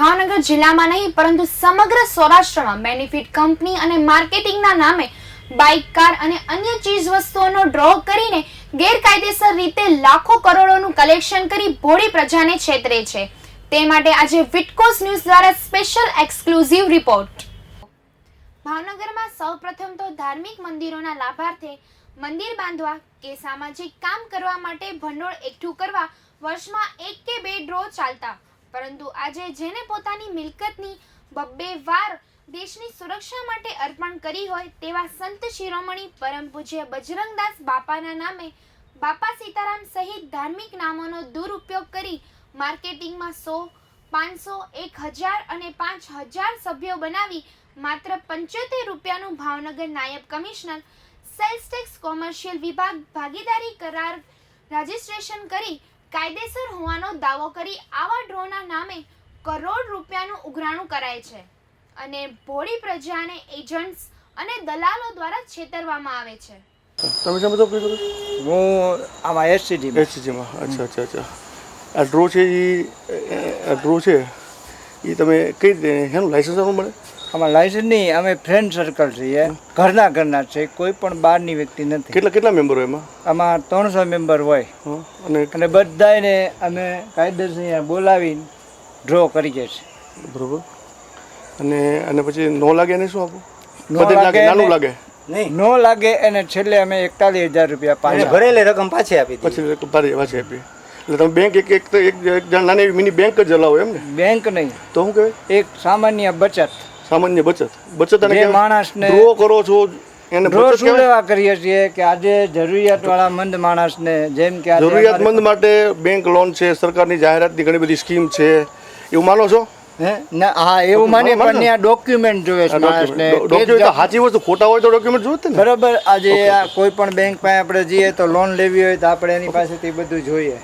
ભાવનગર જિલ્લામાં નહીં પરંતુ સમગ્ર સૌરાષ્ટ્રમાં બેનિફિટ કંપની અને માર્કેટિંગના નામે બાઇક, કાર અને અન્ય ચીજ વસ્તુઓનો ડ્રો કરીને ગેરકાયદેસર રીતે લાખો કરોડોનું કલેક્શન કરી ભોળી પ્રજાને છેતરે છે। તે માટે આજે વિટકોસ ન્યૂઝ દ્વારા સ્પેશિયલ એક્સક્લુઝિવ રિપોર્ટ। ભાવનગરમાં સૌપ્રથમ તો ધાર્મિક મંદિરોના લાભાર્થે મંદિર બાંધવા કે સામાજિક કામ કરવા માટે ભંડોળ એકઠું કરવા વર્ષમાં 1 કે 2 ડ્રો ચાલતા, પરંતુ આજે જેને પોતાની મિલકતની 2 વાર દેશની સુરક્ષા માટે અર્પણ કરી હોય તેવા સંત શિરોમણી પરમ પૂજ્ય બજરંગદાસ બાપાના નામે બાપા સીતારામ સહિત ધાર્મિક નામોનો દુરુપયોગ કરી માર્કેટિંગમાં 100, 500, 1000 અને 5000 સભ્યો બનાવી માત્ર 75 રૂપિયાનું ભાવનગર નાયબ કમિશનર સેલ્સ ટેક્સ કોમર્શિયલ વિભાગ ભાગીદારી કરાર રજીસ્ટ્રેશન કરી કાયદેસર હોવાનો દાવો કરી આવા ડ્રોના નામે કરોડ રૂપિયાનું ઉઘરાણું કરાય છે અને ભોળી પ્રજાને એજન્ટ્સ અને દલાલો દ્વારા છેતરવામાં આવે છે। તમે શું બધું કીધું? હું આમાં એસસીજીમાં અચ્છા આ ડ્રો છે એ તમે કઈ રીતે એનું લાઇસન્સ મળે? આમાં લાઇસન્સ નહીં, અમે ફ્રેન્ડ સર્કલ છીએ, ઘરના છે, કોઈ પણ બહારની વ્યક્તિ નથી। કેટલા મેમ્બરો એમાં? આમાં 300 મેમ્બર હોય અને બધાને અમે કાયદેસર બોલાવીને ડ્રો કરીએ છીએ। બરોબર। અને પછી નો લાગે એને શું આપો? નાનું લાગે નહીં, નો લાગે એને છેલ્લે અમે 41,000 રૂપિયા પાછા ભરેલી રકમ પાછી આપી પાછી આપી। એટલે તમે બેંક એક નાની મિની બેંક જ ચલાવો એમ ને? બેંક નહીં તો શું કહેવાય? એક સામાન્ય બચત અને જે માણસને ડ્રો કરો છો એને ડ્રો શું લેવા કરીએ છીએ કે આજે જરૂરિયાતવાળા મંદ માણસને, જેમ કે જરૂરિયાતમંદ માટે બેંક લોન છે, સરકારની જાહેરાતની ઘણી બધી સ્કીમ છે, એવું માનો છો? હા એવું માને, પણ ત્યાં ડોક્યુમેન્ટ જોઈએ છે માણસને। ડોક્યુમેન્ટ સાચી વસ્તુ, ખોટા હોય તો ડોક્યુમેન્ટ જોઈએ ને? બરાબર। આજે કોઈ પણ બેંક પાસે આપણે જઈએ તો લોન લેવી હોય તો આપણે એની પાસેથી બધું જોઈએ।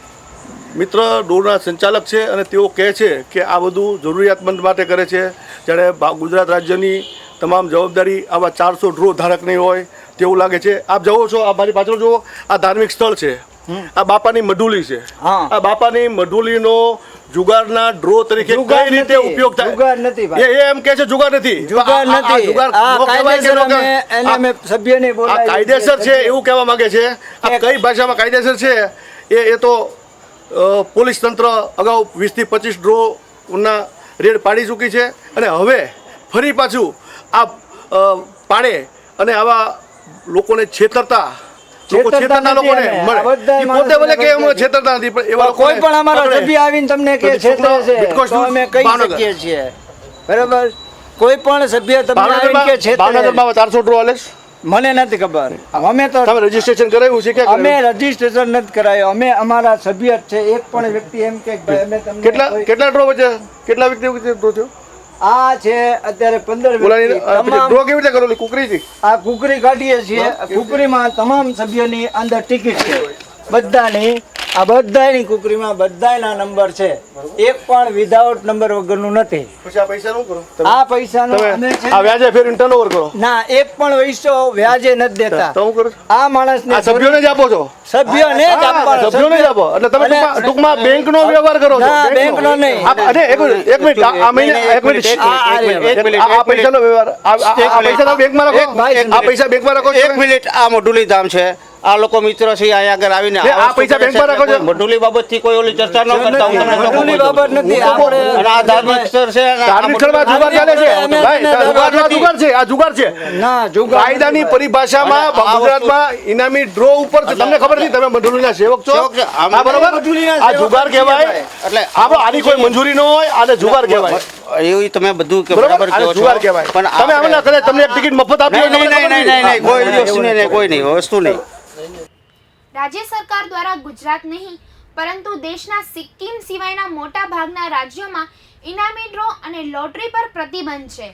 મિત્ર ડોરના સંચાલક છે અને તેઓ કહે છે કે આ બધું જરૂરિયાતમંદ માટે કરે છે, જ્યારે ગુજરાત રાજ્યની તમામ જવાબદારી આવા 400 ડ્રો ધારકની હોય તેવું લાગે છે। આપ જુઓ છો, આ મારી પાછળ જુઓ, આ ધાર્મિક સ્થળ છે, આ બાપાની મઢુલી છે, આ બાપાની મઢુલીનો જુગારના ડ્રો તરીકે કઈ રીતે ઉપયોગ થાય? જુગાર નથી ભાઈ, એ એમ કહે છે જુગાર નથી, જુગાર નથી, સભ્યને બોલાવી કાયદેસર છે એવું કહેવા માંગે છે। આ કઈ ભાષામાં કાયદેસર છે એ તો પોલીસ તંત્ર અગાઉ 20 થી 25 ડ્રોના રેડ પાડી ચૂકી છે અને હવે ફરી પાછું આ પાડે અને આવા લોકોને છેતરતા લોકોને મળે, પોતે બોલે કે અમે છેતરતા નથી, પણ એવા કોઈ પણ અમારો સભ્ય આવીને તમને કે છેતરે છે તો અમે કહી શકીએ છીએ, બરાબર? કોઈ પણ સભ્ય તમને આવીને કે છેતરે, ભાવનગરમાં 400 ડ્રો હાલે? મને નથી ખબર, અમે તો તમે રજીસ્ટ્રેશન કરાવ્યું છે કે? અમે રજીસ્ટ્રેશન નથી કરાયું, અમે અમારા સભ્ય છે। એક પણ વ્યક્તિ એમ કે ભાઈ અમે તમને કેટલા ડ્રો વચ્ચે કેટલા વ્યક્તિ ડ્રો થયો? આ છે અત્યારે 15 ડ્રો કેવી રીતે કરો? કુકરીથી આ કુકરી કાઢીએ છીએ, કુકરીમાં તમામ સભ્યોની અંદર ટિકિટ છે બધાની, આ બધાની કુકરીમાં બધાના નંબર છે, એક પણ વિધાઉટ નંબર વગરનું નથી। પછી આ પૈસા શું કરો? આ પૈસાનો અમે છે આ વ્યાજે ફેરીને ટર્નઓવર કરો? ના, એક પણ પૈસો વ્યાજે નથી દેતા। તો હું કરું? આ માણસને સભ્યોને જ આપો છો? સભ્યોને જ આપવાનો, સભ્યોને જ આપો એટલે તમે ટૂંકમાં બેંકનો વ્યવહાર કરો છો? ના, બેંકનો નહીં। અરે એક મિનિટ, આ મહિને એક મિનિટ, આ પૈસાનો વ્યવહાર, આ પૈસા બેંકમાં રાખો, આ પૈસા બેંકમાં રાખો? 1 મિનિટ, આ મઢુલી ધામ છે, આ લોકો મિત્રો છે અહીંયા આગળ આવીને આ પૈસા બેંકમાં રાખો છો? મઢુલી બાબતથી કોઈ ઓલી ચર્ચા ન કરતા, હું તમને મઢુલી બાબત નથી, આપણે અને આ ધાર્મિક સ્થળ છે, ધાર્મિક સ્થળમાં જુગાર ચાલે છે ભાઈ, જુગાર છે, આ જુગાર છે ના જુગાર કાયદાની પરિભાષામાં ગુજરાતમાં ઇનામી ડ્રો ઉપર છે। તમને ખબર નથી? તમે મઢુલીના સેવક છો, આ બરોબર? આ જુગાર કહેવાય, એટલે આની કોઈ મંજૂરી ન હોય, આને જુગાર કહેવાય। એવું તમે બધું બરાબર કહો છો, જુગાર કહેવાય, પણ તમે આમ ના કરે, તમને એક ટિકિટ મફત આપી? નહીં, કોઈ વસ્તુ નહીં, કોઈ નહીં, વસ્તુ નહીં। રાજ્ય સરકાર દ્વારા ગુજરાત નહીં પરંતુ દેશના સિક્કિમ સિવાયના મોટા ભાગના રાજ્યોમાં ઇનામી ડ્રો અને લોટરી પર પ્રતિબંધ છે,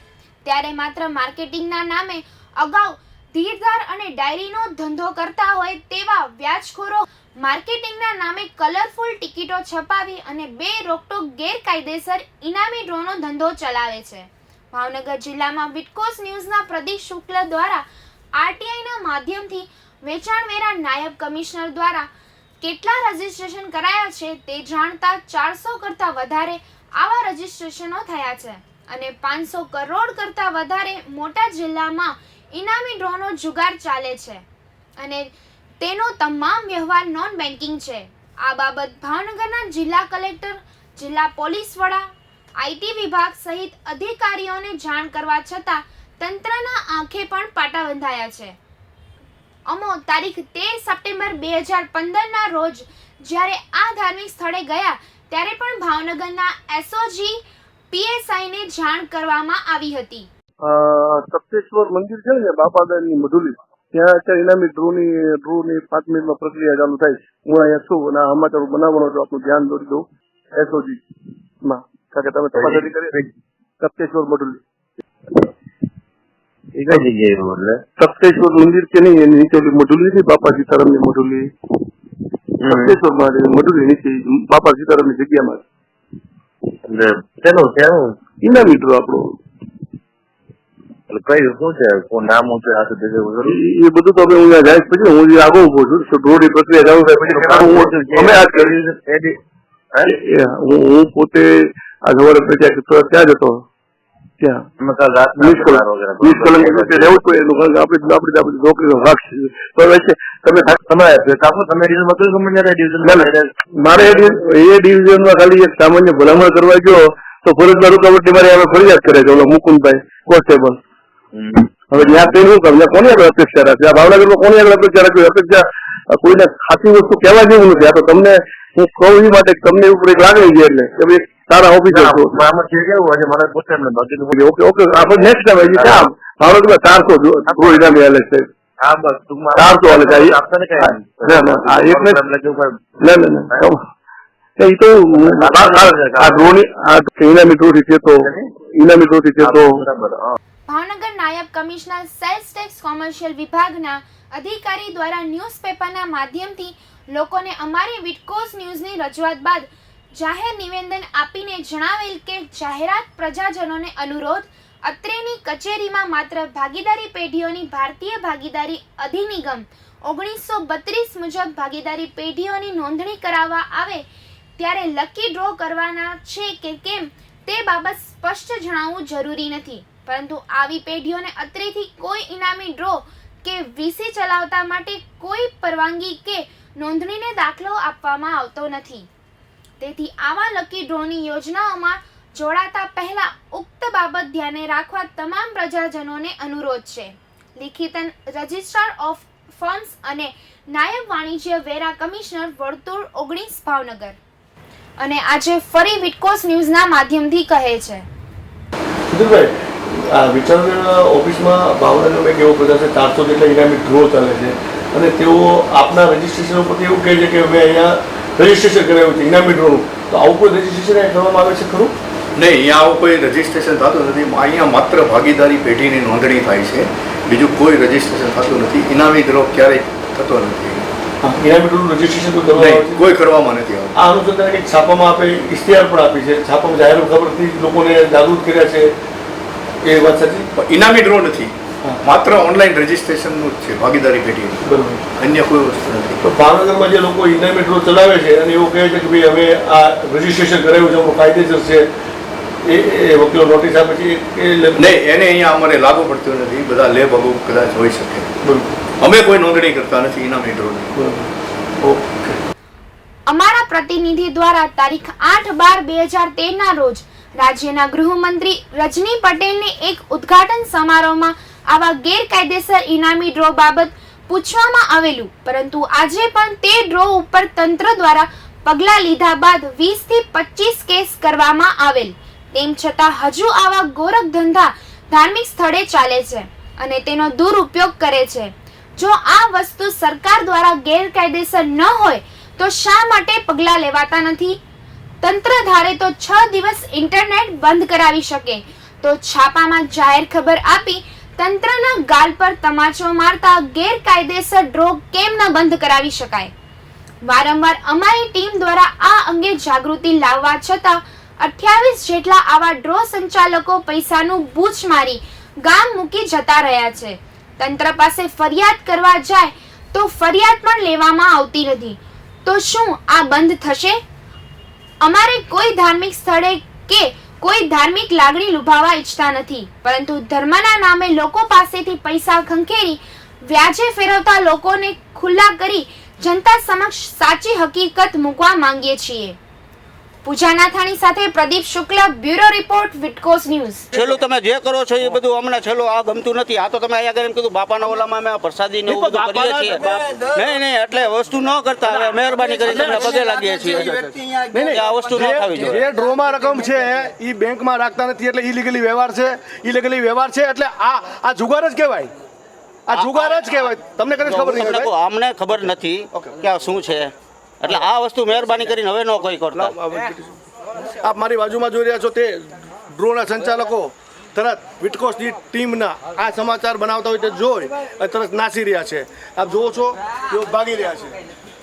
ત્યારે માત્ર માર્કેટિંગના નામે અગાઉ ધીરધાર અને ડાયરીનો ધંધો કરતા હોય તેવા વ્યાજખોરો માર્કેટિંગના નામે કલરફુલ ટિકિટો છપાવી અને બે રોકટોક ગેરકાયદેસર ઇનામી ડ્રોનો ધંધો ચલાવે છે। ભાવનગર જિલ્લામાં વિટકોસ ન્યૂઝના પ્રદીપ શુક્લ દ્વારા આરટીઆઈના માધ્યમથી વેચાણ વેરા નાયબ કમિશનર દ્વારા કેટલા રજીસ્ટ્રેશન કરાયા છે તે જાણતા 400 કરતાં વધારે આવા રજીસ્ટ્રેશનો થયા છે અને 500 કરોડ કરતાં વધારે મોટા જિલ્લામાં ઇનામી ડ્રોનો જુગાર ચાલે છે અને તેનો તમામ વ્યવહાર નોન બેન્કિંગ છે. આ બાબત ભાવનગરના જિલ્લા કલેક્ટર, જિલ્લા પોલીસ વડા, આઈટી વિભાગ સહિત અધિકારીઓને જાણ કરવા છતાં તંત્રના આંખે પણ પાટા બંધાયા છે. અમો તારીખ 13 સપ્ટેમ્બર 2015ના રોજ જ્યારે આ ધાર્મિક સ્થળે ગયા ત્યારે પણ ભાવનગરના એસઓજી પીએસઆઈને જાણ કરવામાં આવી હતી. સપ્તેશ્વર મંદિર છે ને બાપાદાની મધુલી, ત્યાં અત્યારે ઇનામી ડ્રોની 5 મિનિટમાં પ્રક્રિયા ચાલુ થાય છે. હું અહીંયા છું અને આ સમાચાર બનાવવાનો છું, આપનું ધ્યાન દોરી દઉં એસઓજી માં, કારણ કે તમે તપાસ કરી સપ્તેશ્વર મધુલી એ કઈ જગ્યાએ સપ્તેશ્વર મંદિર કે નહીં, એની નીચે મધુલી નથી, બાપા સીતારામની મધુલી, સપ્તેશ્વર મધુલી નીચે બાપા સીતારામની જગ્યામાં ઇનામી ડ્રો આપણો કયું શું છે, કોણ નામ છે, આ એ બધું તો હવે હું જાય પછી હું આગળ ઉભો છું. ડ્રોની પ્રક્રિયા ચાલુ થાય પછી અમે આજ કરી હું પોતે આ સવારે ત્યાં જતો ત્યાં આપણી નોકરીનો ભાગ છે. મારે એ ડિવિઝનમાં ખાલી એક સામાન્ય ભલામણ કરવા ગયો તો ફરજમાં રૂકાવટની મારી અમે ફરિયાદ કરે છે ઓલો મુકુંદભાઈ કોન્સ્ટેબલ. હવે ત્યાં તે શું કરે, કોની આગળ અપેક્ષા રાખે? ભાવનગરમાં કોની આગળ અપેક્ષા રાખવી? અપેક્ષા કોઈને ખાસી વસ્તુ કહેવા જેવું નથી. આ તો તમને હું કહું એ માટે તમને ઉપર એક લાગણી છે એટલે કે ભાઈ સારા ઓફિસર છો. ઓકે ઓકે આપણે નેક્સ્ટ ટાઈમ હજી કામ ભાવનગરમાં 400 ઇનામી હાલે છે. 400 હાલે છે. એ તો આ ઇનામી ડ્રોથી છે તો ભાવનગર નાયબ કમિશનર સેલ્સ ટેક્સ કોમર્શિયલ વિભાગના અધિકારી દ્વારા ન્યૂઝપેપરના માધ્યમથી લોકોને અમારી વિટકોઝ ન્યૂઝની રજૂઆત બાદ જાહેર નિવેદન આપીને જણાવેલ કે જાહેરાત પ્રજાજનોને અનુરોધ, અત્રેની કચેરીમાં માત્ર ભાગીદારી પેઢીઓની ભારતીય ભાગીદારી અધિનિયમ 1932 મુજબ ભાગીદારી પેઢીઓની નોંધણી કરાવવા આવે ત્યારે લકી ડ્રો કરવાના છે કે કેમ તે બાબત સ્પષ્ટ જણાવવું જરૂરી નથી, પરંતુ આવી પેઢીઓને અત્રેથી કોઈ ઇનામી ડ્રો કે વીસી ચલાવતા માટે કોઈ પરવાનગી કે નોંધણીને દાખલો આપવામાં આવતો નથી. તેથી આવા લકી ડ્રોની યોજનાઓમાં જોડાતા પહેલા ઉક્ત બાબત ધ્યાને રાખવા તમામ પ્રજાજનોને અનુરોધ છે. લિખિતન રજિસ્ટ્રાર ઓફ ફર્મ્સ અને નાયબ વાણિજ્ય વેરા કમિશનર વર્તુળ 19 ભાવનગર. અને આજે ફરી વિટકોઝ ન્યૂઝના માધ્યમથી કહે છે. વિચાર ઓફિસમાં ભાવનગરમાં એક એવો પ્રજા છે 400 જેટલા ઇનામી ડ્રો ચાલે છે અને તેઓ આપના રજીસ્ટ્રેશન ઉપરથી એવું કહે છે કે અમે અહીંયા રજીસ્ટ્રેશન કરાવ્યું છે ઇનામી ડ્રોનું, તો આવું કોઈ રજીસ્ટ્રેશન કરવામાં આવે છે ખરું? નહીં, અહીંયા આવું કોઈ રજીસ્ટ્રેશન થતું નથી. અહીંયા માત્ર ભાગીદારી પેઢીની નોંધણી થાય છે, બીજું કોઈ રજીસ્ટ્રેશન થતું નથી. ઇનામી ડ્રો ક્યારેય થતો નથી. ઇનામી ડ્રોનું રજીસ્ટ્રેશન તો કરવામાં કોઈ કરવામાં નથી આવતું. આ અનુસંધાને કંઈક છાપામાં આપે ઇશ્તિહાર પણ આપી છે, છાપામાં જાહેર ખબરથી લોકોને જાગૃત કર્યા છે, એ વાત સાચી? ઇનામી ડ્રો નથી, માત્ર ઓનલાઈન રજીસ્ટ્રેશનનું જ છે ભાગીદારી પેઢીનું, બરોબર, અન્ય કોઈ વસ્તુ નથી. તો ભાવનગરમાં જે લોકો ઇનામી ડ્રો ચલાવે છે અને એવું કહે છે કે ભાઈ અમે આ રજીસ્ટ્રેશન કરાવ્યું છે, અમારું કાયદેસર છે, એ વકીલો નોટિસ આપે છે નહીં, એને અહીંયા અમારે લાગુ પડતું નથી. બધા લેબ અગુ કદાચ હોઈ શકે. બરોબર, અમે કોઈ નોંધણી કરતા નથી ઇનામી ડ્રોની. ઓકે. અમારા પ્રતિનિધિ દ્વારા તારીખ 8/12/2013ના રોજ રાજ્યના ગૃહમંત્રી રજની પટેલને એક ઉદ્ઘાટન સમારોહમાં આવા ગેરકાયદેસર ઇનામી ડ્રો બાબત પૂછવામાં આવેલું, પરંતુ આજે પણ તે ડ્રો ઉપર તંત્ર દ્વારા પગલાં લીધા બાદ 20 થી 25 કેસ કરવામાં આવેલ. તેમ છતાં હજુ આવા ગોરખ ધંધા ધાર્મિક સ્થળે ચાલે છે અને તેનો દુરુપયોગ કરે છે. જો આ વસ્તુ સરકાર દ્વારા ગેરકાયદેસર ન હોય તો શા માટે પગલાં લેવાતા નથી? તંત્ર ધારે તો 6 દિવસ ઇન્ટરનેટ બંધ કરાવી શકે, તો છાપામાં જાહેર ખબર આપી તંત્રના ગાલ પર તમાચો મારતા ગેરકાયદેસર ડ્રો કેમ ન બંધ કરાવી શકાય? વારંવાર અમારી ટીમ દ્વારા આ અંગે જાગૃતિ લાવવા છતાં 28 જેટલા આવા ડ્રો સંચાલકો પૈસાનું બૂચ મારી ગામ મૂકી જતા રહ્યા છે. તંત્ર પાસે ફરિયાદ કરવા જાય તો ફરિયાદ પણ લેવામાં આવતી નથી. તો શું આ બંધ થશે? અમારે કોઈ ધાર્મિક સ્થળે કે કોઈ ધાર્મિક લાગણી લુભાવવા ઈચ્છતા નથી, પરંતુ ધર્મના નામે લોકો પાસેથી પૈસા ખંખેરી વ્યાજે ફેરવતા લોકોને ખુલ્લા કરી જનતા સમક્ષ સાચી હકીકત મૂકવા માંગીએ છીએ. પૂજા નાથાણી સાથે પ્રદીપ શુક્લ, બ્યુરો રિપોર્ટ, વિટકોસ ન્યૂઝ. છેલ્લું તમે જે કરો છો એ બધું અમને છેલ્લું આ ગમતું નથી. આ તો તમે અહીંયા આગળ એમ કીધું બાપાના ઓલામાં અમે પ્રસાદી ને એવું બધું કરીએ છીએ. નહીં એટલે વસ્તુ ન કરતા હવે મહેરબાની કરી તમને પગે લાગીએ છીએ. આ વસ્તુ ન થવી જોઈએ. જે ડ્રોમાં રકમ છે એ બેંકમાં રાખતા નથી એટલે ઇલીગલી વ્યવહાર છે. ઇલીગલી વ્યવહાર છે એટલે આ જુગાર જ કહેવાય. આ જુગાર જ કહેવાય. તમને કદાચ ખબર નહીં હોય. અમને ખબર નથી કે આ શું છે. એટલે આ વસ્તુ મહેરબાની કરીને હવે ન કોઈ કરતા. આપ મારી બાજુમાં જોઈ રહ્યા છો તે ડ્રોના સંચાલકો તરત વિટકોસની ટીમના આ સમાચાર બનાવતા હોય તે જોઈ અને તરત નાસી રહ્યા છે. આપ જુઓ છો તેઓ ભાગી રહ્યા છે.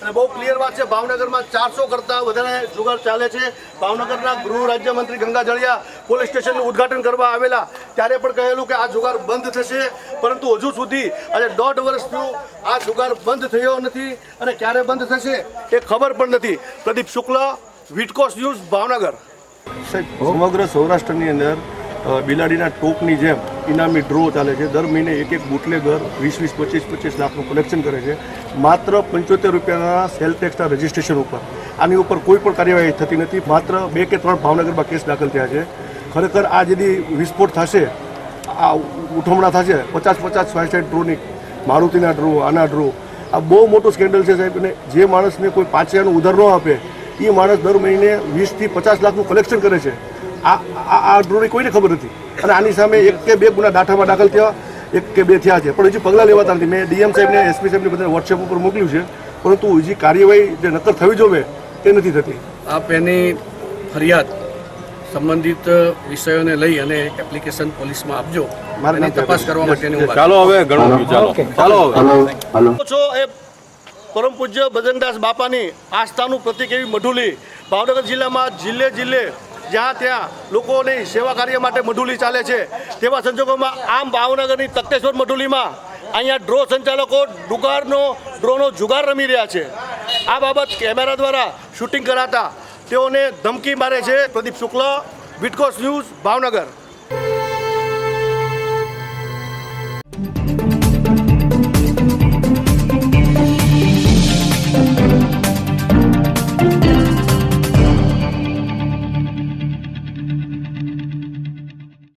અને બહુ ક્લિયર વાત છે, ભાવનગરમાં 400 કરતાં વધારે જુગાર ચાલે છે. ભાવનગરના ગૃહ રાજ્યમંત્રી ગંગા જળિયા પોલીસ સ્ટેશનનું ઉદ્ઘાટન કરવા આવેલા ત્યારે પણ કહેલું કે આ જુગાર બંધ થશે, પરંતુ હજુ સુધી આજે 1.5 વર્ષથી આ જુગાર બંધ થયો નથી અને ક્યારે બંધ થશે એ ખબર પણ નથી. પ્રદીપ શુક્લ, વિટકોસ ન્યૂઝ, ભાવનગર. સમગ્ર સૌરાષ્ટ્રની અંદર બિલાડીના ટોકની જેમ ઇનામી ડ્રો ચાલે છે. દર મહિને એક બુટલેગર 20-20, 25-25 લાખનું કલેક્શન કરે છે, માત્ર 75 રૂપિયાના સેલ ટેક્સના રજિસ્ટ્રેશન ઉપર. આની ઉપર કોઈ પણ કાર્યવાહી થતી નથી. માત્ર 2 કે 3 ભાવનગરમાં કેસ દાખલ થયા છે. ખરેખર આ જેથી વિસ્ફોટ થશે, આ ઉઠમણા થશે, 50-50 સ્વાઇસાઇડ ડ્રોની, મારુતિના ડ્રો, આના ડ્રો, આ બહુ મોટું સ્કેન્ડલ છે સાહેબ. અને જે માણસને કોઈ 5 હજારનું ઉધાર ન આપે એ માણસ દર મહિને 20 થી 50 લાખનું કલેક્શન કરે છે. આ ડ્રોની કોઈને ખબર નથી. અને આની સામે 1 કે 2 ગુના દાઠામાં દાખલ થયા, 1 કે 2 થયા છે, પણ હજી પગલાં લેવાતા નથી. મેં ડીએમ સાહેબને, એસપી સાહેબને બધાને વોટ્સએપ ઉપર મોકલ્યું છે, પરંતુ હજી કાર્યવાહી જે નક્કર થવી જોઈએ તે નથી થતી. આપ એની ફરિયાદ સંબંધિત વિષયોને લઈ અને એપ્લિકેશન પોલીસમાં આપજો. એની તપાસ કરવા માટેની હું ચાલો હવે ઘણું ચાલો છો એ પરમ પૂજ્ય ભજનદાસ બાપાની આસ્થાનું પ્રતિક એવી મઢુલી ભાવનગર જિલ્લામાં જિલ્લે જ્યાં ત્યાં લોકોની સેવા કાર્ય માટે મઢુલી ચાલે છે. તેવા સંજોગોમાં આમ ભાવનગરની તખતેશ્વર મઢુલીમાં અહીંયા ડ્રો સંચાલકો ડ્રોનો જુગાર રમી રહ્યા છે. આ બાબત કેમેરા દ્વારા શૂટિંગ કરાતા તેઓને ધમકી મારે છે. પ્રદીપ શુક્લ, વિટકોસ ન્યૂઝ, ભાવનગર.